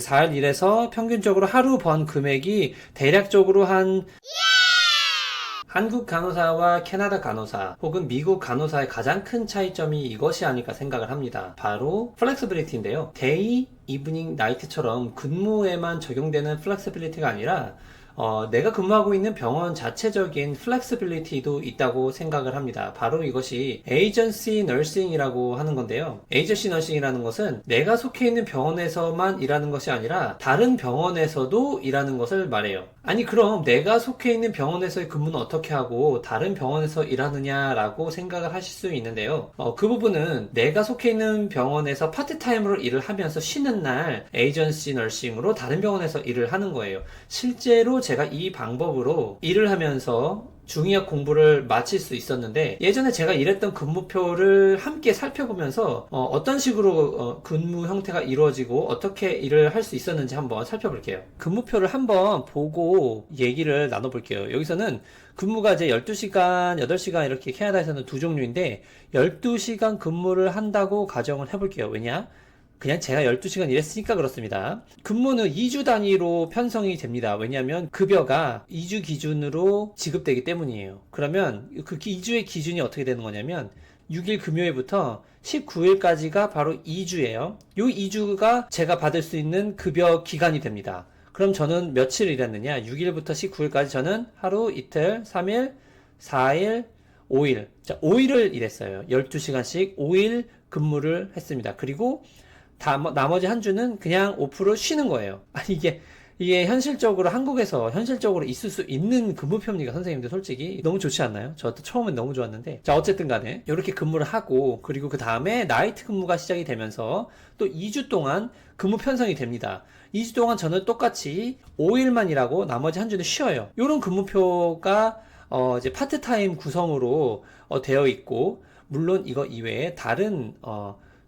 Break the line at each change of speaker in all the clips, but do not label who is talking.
4일 일해서 평균적으로 하루 번 금액이 대략적으로 한 한국 간호사와 캐나다 간호사 혹은 미국 간호사의 가장 큰 차이점이 이것이 아닐까 생각을 합니다. 바로 플렉서빌리티인데요. 데이, 이브닝, 나이트처럼 근무에만 적용되는 플렉서빌리티가 아니라 내가 근무하고 있는 병원 자체적인 플렉스빌리티도 있다고 생각을 합니다. 바로 이것이 에이전시 너싱이라고 하는 건데요. 에이전시 너싱이라는 것은 내가 속해 있는 병원에서만 일하는 것이 아니라 다른 병원에서도 일하는 것을 말해요. 아니 그럼 내가 속해 있는 병원에서의 근무는 어떻게 하고 다른 병원에서 일하느냐라고 생각을 하실 수 있는데요. 그 부분은 내가 속해 있는 병원에서 파트타임으로 일을 하면서 쉬는 날 에이전시 너싱으로 다른 병원에서 일을 하는 거예요. 실제로 제가 이 방법으로 일을 하면서 중의학 공부를 마칠 수 있었는데 예전에 제가 일했던 근무표를 함께 살펴보면서 어떤 식으로 근무 형태가 이루어지고 어떻게 일을 할 수 있었는지 한번 살펴볼게요. 근무표를 한번 보고 얘기를 나눠볼게요. 여기서는 근무가 이제 12시간, 8시간 이렇게 캐나다에서는 두 종류인데 12시간 근무를 한다고 가정을 해볼게요. 왜냐? 그냥 제가 12시간 일했으니까 그렇습니다. 근무는 2주 단위로 편성이 됩니다. 왜냐하면 급여가 2주 기준으로 지급되기 때문이에요. 그러면 그 2주의 기준이 어떻게 되는 거냐면 6일 금요일부터 19일까지가 바로 2주예요. 이 2주가 제가 받을 수 있는 급여 기간이 됩니다. 그럼 저는 며칠 일했느냐? 6일부터 19일까지 저는 하루, 이틀, 3일, 4일, 5일. 자, 5일을 일했어요. 12시간씩 5일 근무를 했습니다. 그리고 나머지 한 주는 그냥 5% 쉬는 거예요. 아니, 이게 현실적으로 한국에서 현실적으로 있을 수 있는 근무표입니까? 선생님들 솔직히 너무 좋지 않나요? 저도 처음엔 너무 좋았는데. 자, 어쨌든 간에 이렇게 근무를 하고 그리고 그 다음에 나이트 근무가 시작이 되면서 또 2주 동안 근무 편성이 됩니다. 2주 동안 저는 똑같이 5일만 일하고 나머지 한 주는 쉬어요. 이런 근무표가 이제 파트타임 구성으로 되어 있고 물론 이거 이외에 다른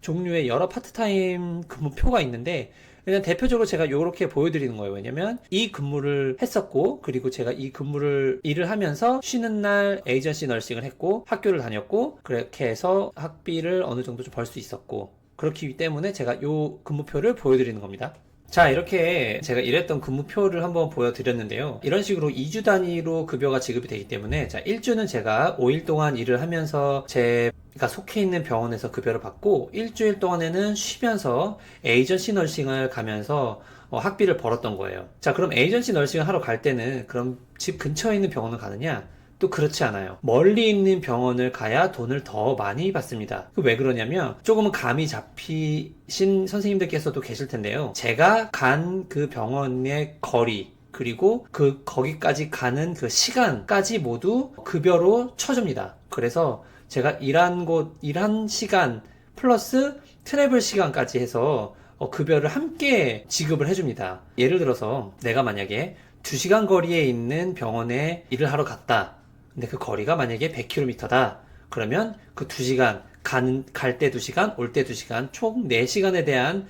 종류의 여러 파트타임 근무표가 있는데 그냥 대표적으로 제가 이렇게 보여드리는 거예요. 왜냐면 이 근무를 했었고 그리고 제가 이 근무를 일을 하면서 쉬는 날 에이전시 너싱을 했고 학교를 다녔고 그렇게 해서 학비를 어느 정도 좀 벌 수 있었고 그렇기 때문에 제가 이 근무표를 보여드리는 겁니다. 자, 이렇게 제가 일했던 근무표를 한번 보여드렸는데요. 이런 식으로 2주 단위로 급여가 지급이 되기 때문에 자, 1주는 제가 5일 동안 일을 하면서 제가 속해 있는 병원에서 급여를 받고 일주일 동안에는 쉬면서 에이전시 너싱을 가면서 학비를 벌었던 거예요. 자, 그럼 에이전시 너싱을 하러 갈 때는 그럼 집 근처에 있는 병원을 가느냐? 또 그렇지 않아요. 멀리 있는 병원을 가야 돈을 더 많이 받습니다. 왜 그러냐면 조금은 감이 잡히신 선생님들께서도 계실 텐데요. 제가 간 그 병원의 거리 그리고 거기까지 가는 그 시간까지 모두 급여로 쳐줍니다. 그래서 제가 일한 시간 플러스 트래블 시간까지 해서 급여를 함께 지급을 해줍니다. 예를 들어서 내가 만약에 2시간 거리에 있는 병원에 일을 하러 갔다. 근데 그 거리가 만약에 100km다. 그러면 그 2시간, 갈 때 2시간, 올 때 2시간, 총 4시간에 대한,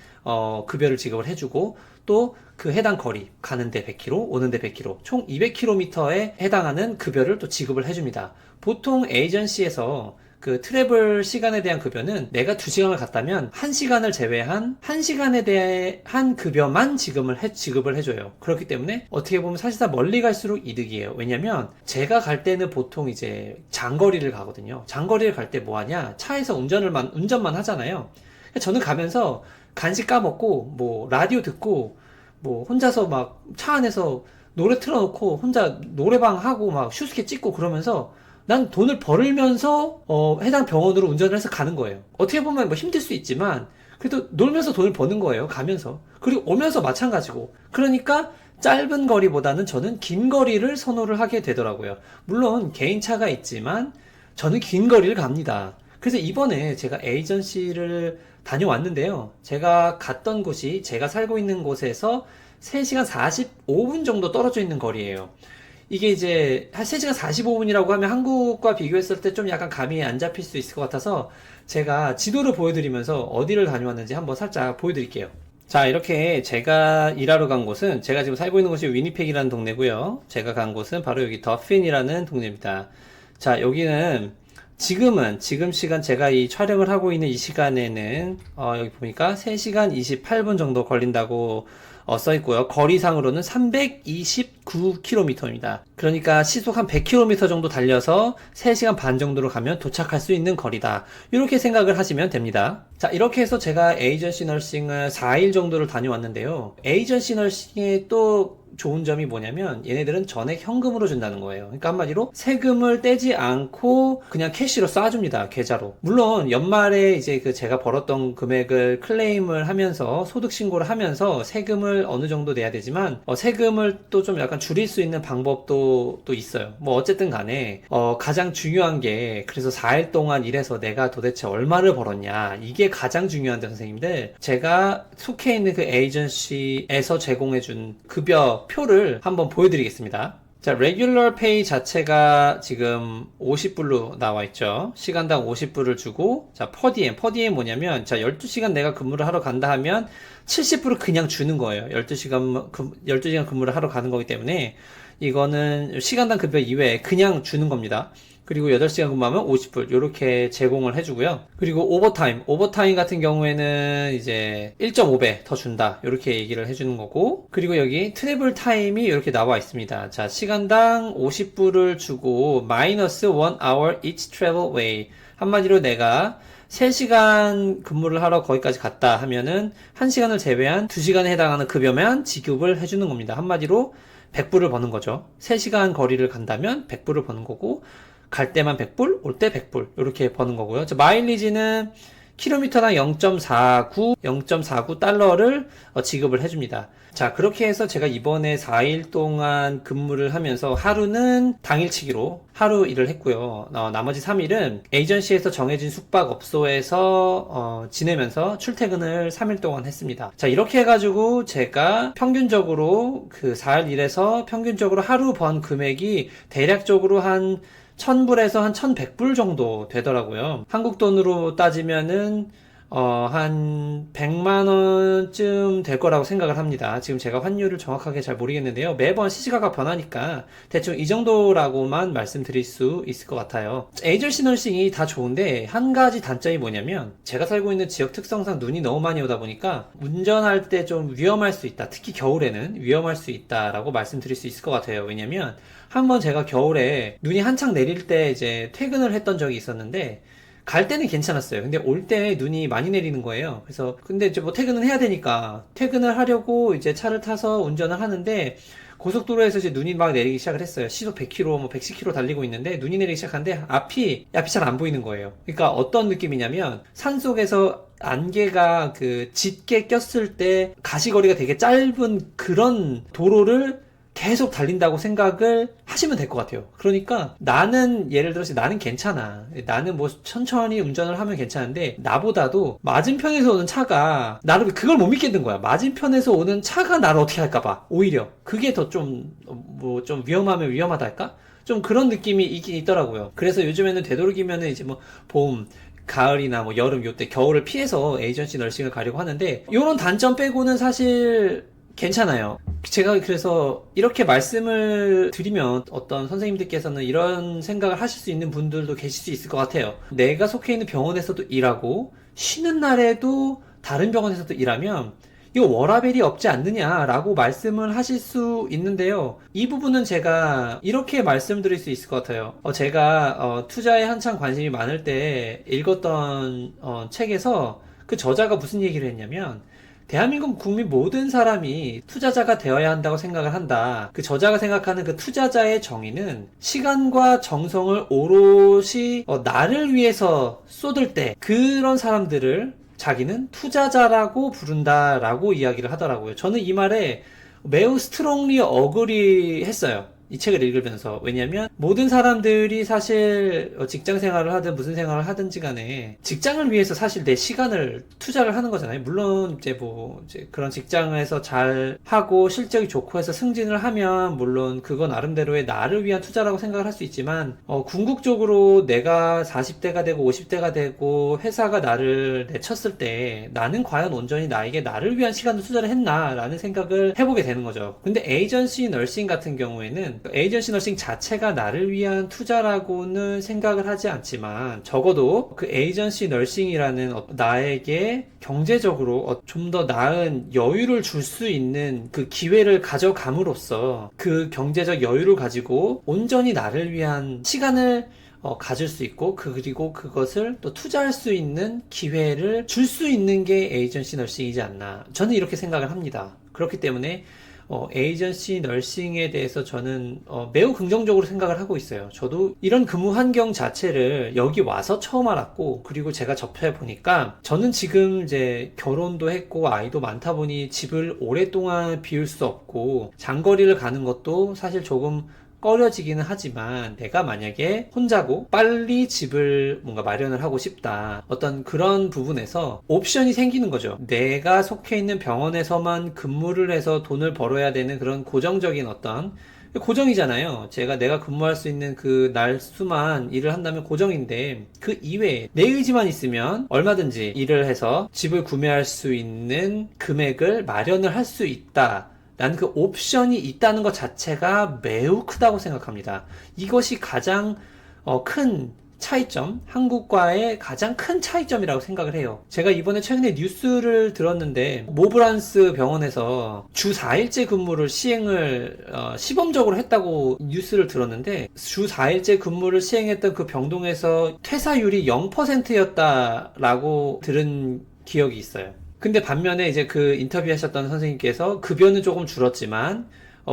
급여를 지급을 해주고, 또 그 해당 거리, 가는데 100km, 오는데 100km, 총 200km에 해당하는 급여를 또 지급을 해줍니다. 보통 에이전시에서 그 트래블 시간에 대한 급여는 내가 2시간을 갔다면 1시간을 제외한 1시간에 대한 급여만 지급을 해줘요. 그렇기 때문에 어떻게 보면 사실상 멀리 갈수록 이득이에요. 왜냐면 제가 갈 때는 보통 이제 장거리를 가거든요. 장거리를 갈 때 뭐 하냐? 차에서 운전만 하잖아요. 저는 가면서 간식 까먹고 뭐 라디오 듣고 뭐 혼자서 막 차 안에서 노래 틀어놓고 혼자 노래방 하고 막 슈스케 찍고 그러면서 난 돈을 벌면서 해당 병원으로 운전을 해서 가는 거예요. 어떻게 보면 뭐 힘들 수 있지만 그래도 놀면서 돈을 버는 거예요. 가면서. 그리고 오면서 마찬가지고. 그러니까 짧은 거리보다는 저는 긴 거리를 선호를 하게 되더라고요. 물론 개인차가 있지만 저는 긴 거리를 갑니다. 그래서 이번에 제가 에이전시를 다녀왔는데요. 제가 갔던 곳이 제가 살고 있는 곳에서 3시간 45분 정도 떨어져 있는 거리예요. 이게 이제 한 3시간 45분이라고 하면 한국과 비교했을 때 좀 약간 감이 안 잡힐 수 있을 것 같아서 제가 지도를 보여드리면서 어디를 다녀왔는지 한번 살짝 보여드릴게요. 자, 이렇게 제가 일하러 간 곳은 제가 지금 살고 있는 곳이 위니펙이라는 동네고요. 제가 간 곳은 바로 여기 더핀이라는 동네입니다. 자, 여기는 지금 시간 제가 이 촬영을 하고 있는 이 시간에는 여기 보니까 3시간 28분 정도 걸린다고 써 있고요. 거리상으로는 329km입니다. 그러니까 시속 한 100km 정도 달려서 3시간 반 정도로 가면 도착할 수 있는 거리다. 이렇게 생각을 하시면 됩니다. 자, 이렇게 해서 제가 에이전시 너싱을 4일 정도를 다녀왔는데요. 에이전시 너싱의 또 좋은 점이 뭐냐면 얘네들은 전액 현금으로 준다는 거예요. 그러니까 한마디로 세금을 떼지 않고 그냥 캐시로 쏴줍니다. 계좌로. 물론 연말에 이제 그 제가 벌었던 금액을 클레임을 하면서 소득 신고를 하면서 세금을 어느 정도 내야 되지만 세금을 또 좀 약간 줄일 수 있는 방법도 또 있어요. 뭐 어쨌든 간에 가장 중요한 게 그래서 4일 동안 일해서 내가 도대체 얼마를 벌었냐, 이게 가장 중요한데 선생님들, 제가 속해 있는 그 에이전시에서 제공해준 급여 표를 한번 보여드리겠습니다. 자, 레귤러 페이 자체가 지금 50불로 나와 있죠. 시간당 50불을 주고, 자, 퍼디엠 뭐냐면, 자, 12시간 내가 근무를 하러 간다 하면 70불을 그냥 주는 거예요. 12시간 근무를 하러 가는 거기 때문에 이거는 시간당 급여 이외에 그냥 주는 겁니다. 그리고 8시간 근무하면 50불 이렇게 제공을 해주고요. 그리고 오버타임 같은 경우에는 이제 1.5배 더 준다 이렇게 얘기를 해주는 거고, 그리고 여기 트래블 타임이 이렇게 나와 있습니다. 자, 시간당 50불을 주고 마이너스 1hour each travel way, 한마디로 내가 3시간 근무를 하러 거기까지 갔다 하면은 1시간을 제외한 2시간에 해당하는 급여만 지급을 해주는 겁니다. 한마디로 100불을 버는 거죠. 3시간 거리를 간다면 100불을 버는 거고, 갈 때만 100불, 올 때 100불 이렇게 버는 거고요. 마일리지는 킬로미터당 0.49 달러를 지급을 해줍니다. 자, 그렇게 해서 제가 이번에 4일 동안 근무를 하면서 하루는 당일치기로 하루 일을 했고요. 나머지 3일은 에이전시에서 정해진 숙박업소에서 지내면서 출퇴근을 3일 동안 했습니다. 자, 이렇게 해가지고 제가 평균적으로 그 4일 일에서 평균적으로 하루 번 금액이 대략적으로 한 1000불에서 한 1100불 정도 되더라고요. 한국 돈으로 따지면은 한 100만원쯤 될 거라고 생각을 합니다. 지금 제가 환율을 정확하게 잘 모르겠는데요. 매번 시시각각 변하니까 대충 이 정도라고만 말씀드릴 수 있을 것 같아요. 에이전시 너싱이 다 좋은데 한 가지 단점이 뭐냐면, 제가 살고 있는 지역 특성상 눈이 너무 많이 오다 보니까 운전할 때 좀 위험할 수 있다. 특히 겨울에는 위험할 수 있다라고 말씀드릴 수 있을 것 같아요. 왜냐면 한번 제가 겨울에 눈이 한창 내릴 때 이제 퇴근을 했던 적이 있었는데, 갈 때는 괜찮았어요. 근데 올 때 눈이 많이 내리는 거예요. 그래서 근데 이제 뭐 퇴근을 해야 되니까 퇴근을 하려고 이제 차를 타서 운전을 하는데, 고속도로에서 이제 눈이 막 내리기 시작을 했어요. 시속 100km, 뭐 110km 달리고 있는데 눈이 내리기 시작하는데 앞이 잘 안 보이는 거예요. 그러니까 어떤 느낌이냐면, 산속에서 안개가 그 짙게 꼈을 때 가시거리가 되게 짧은 그런 도로를 계속 달린다고 생각을 하시면 될 것 같아요. 그러니까 나는, 예를 들어서 나는 괜찮아. 나는 뭐 천천히 운전을 하면 괜찮은데, 나보다도 맞은편에서 오는 차가 나를, 그걸 못 믿겠는 거야. 맞은편에서 오는 차가 나를 어떻게 할까봐. 오히려 그게 더 좀 좀 위험하면 위험하다 할까? 좀 그런 느낌이 있긴 있더라고요. 그래서 요즘에는 되도록이면은 이제 뭐 봄, 가을이나 뭐 여름, 요때 겨울을 피해서 에이전시 너싱을 가려고 하는데, 요런 단점 빼고는 사실 괜찮아요. 제가 그래서 이렇게 말씀을 드리면 어떤 선생님들께서는 이런 생각을 하실 수 있는 분들도 계실 수 있을 것 같아요. 내가 속해 있는 병원에서도 일하고 쉬는 날에도 다른 병원에서도 일하면 이거 워라밸이 없지 않느냐라고 말씀을 하실 수 있는데요. 이 부분은 제가 이렇게 말씀드릴 수 있을 것 같아요. 제가 투자에 한창 관심이 많을 때 읽었던 책에서 그 저자가 무슨 얘기를 했냐면, 대한민국 국민 모든 사람이 투자자가 되어야 한다고 생각을 한다. 그 저자가 생각하는 그 투자자의 정의는 시간과 정성을 오롯이 나를 위해서 쏟을 때, 그런 사람들을 자기는 투자자라고 부른다라고 이야기를 하더라고요. 저는 이 말에 매우 스트롱리 어그리 했어요. 이 책을 읽으면서. 왜냐면 모든 사람들이 사실 직장 생활을 하든 무슨 생활을 하든지 간에 직장을 위해서 사실 내 시간을 투자를 하는 거잖아요. 물론 이제 뭐 이제 그런 직장에서 잘 하고 실적이 좋고 해서 승진을 하면 물론 그건 나름대로의 나를 위한 투자라고 생각을 할 수 있지만, 궁극적으로 내가 40대가 되고 50대가 되고 회사가 나를 내쳤을 때 나는 과연 온전히 나에게 나를 위한 시간을 투자를 했나 라는 생각을 해보게 되는 거죠. 근데 에이전시 너싱 같은 경우에는 에이전시 너싱 자체가 나를 위한 투자라고는 생각을 하지 않지만 적어도 그 에이전시 너싱이라는 나에게 경제적으로 좀 더 나은 여유를 줄 수 있는 그 기회를 가져감으로써 그 경제적 여유를 가지고 온전히 나를 위한 시간을 가질 수 있고 그리고 그것을 또 투자할 수 있는 기회를 줄 수 있는 게 에이전시 너싱이지 않나, 저는 이렇게 생각을 합니다. 그렇기 때문에 에이전시 너싱에 대해서 저는 매우 긍정적으로 생각을 하고 있어요. 저도 이런 근무 환경 자체를 여기 와서 처음 알았고, 그리고 제가 접해 보니까 저는 지금 이제 결혼도 했고 아이도 많다 보니 집을 오랫동안 비울 수 없고 장거리를 가는 것도 사실 조금 꺼려지기는 하지만, 내가 만약에 혼자고 빨리 집을 뭔가 마련을 하고 싶다, 어떤 그런 부분에서 옵션이 생기는 거죠. 내가 속해 있는 병원에서만 근무를 해서 돈을 벌어야 되는 그런 고정적인 어떤 고정이잖아요. 내가 근무할 수 있는 그 날수만 일을 한다면 고정인데, 그 이외에 내 의지만 있으면 얼마든지 일을 해서 집을 구매할 수 있는 금액을 마련을 할 수 있다. 난 그 옵션이 있다는 것 자체가 매우 크다고 생각합니다. 이것이 가장 큰 차이점, 한국과의 가장 큰 차이점이라고 생각을 해요. 제가 이번에 최근에 뉴스를 들었는데, 모브란스 병원에서 주 4일제 근무를 시행을 시범적으로 했다고 뉴스를 들었는데, 주 4일제 근무를 시행했던 그 병동에서 퇴사율이 0%였다라고 들은 기억이 있어요. 근데 반면에 이제 그 인터뷰하셨던 선생님께서 급여는 조금 줄었지만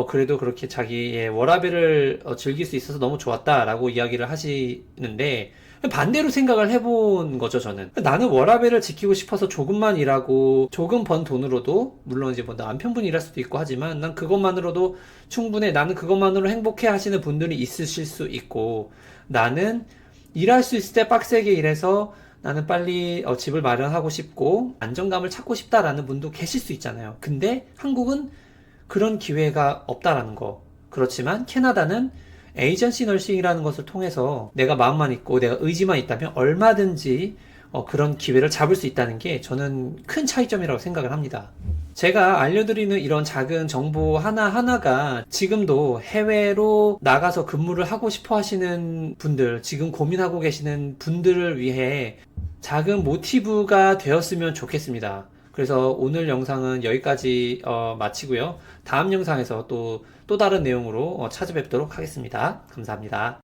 그래도 그렇게 자기의 워라밸을 즐길 수 있어서 너무 좋았다라고 이야기를 하시는데, 반대로 생각을 해본 거죠. 저는 나는 워라밸을 지키고 싶어서 조금만 일하고 조금 번 돈으로도, 물론 이제 뭐 남편분이 일할 수도 있고 하지만 난 그것만으로도 충분해, 나는 그것만으로 행복해 하시는 분들이 있으실 수 있고, 나는 일할 수 있을 때 빡세게 일해서 나는 빨리 집을 마련하고 싶고 안정감을 찾고 싶다라는 분도 계실 수 있잖아요. 근데 한국은 그런 기회가 없다라는 거. 그렇지만 캐나다는 에이전시 너싱이라는 것을 통해서 내가 마음만 있고 내가 의지만 있다면 얼마든지 그런 기회를 잡을 수 있다는 게 저는 큰 차이점이라고 생각을 합니다. 제가 알려드리는 이런 작은 정보 하나하나가 지금도 해외로 나가서 근무를 하고 싶어 하시는 분들, 지금 고민하고 계시는 분들을 위해 작은 모티브가 되었으면 좋겠습니다. 그래서 오늘 영상은 여기까지 마치고요. 다음 영상에서 또 다른 내용으로 찾아뵙도록 하겠습니다. 감사합니다.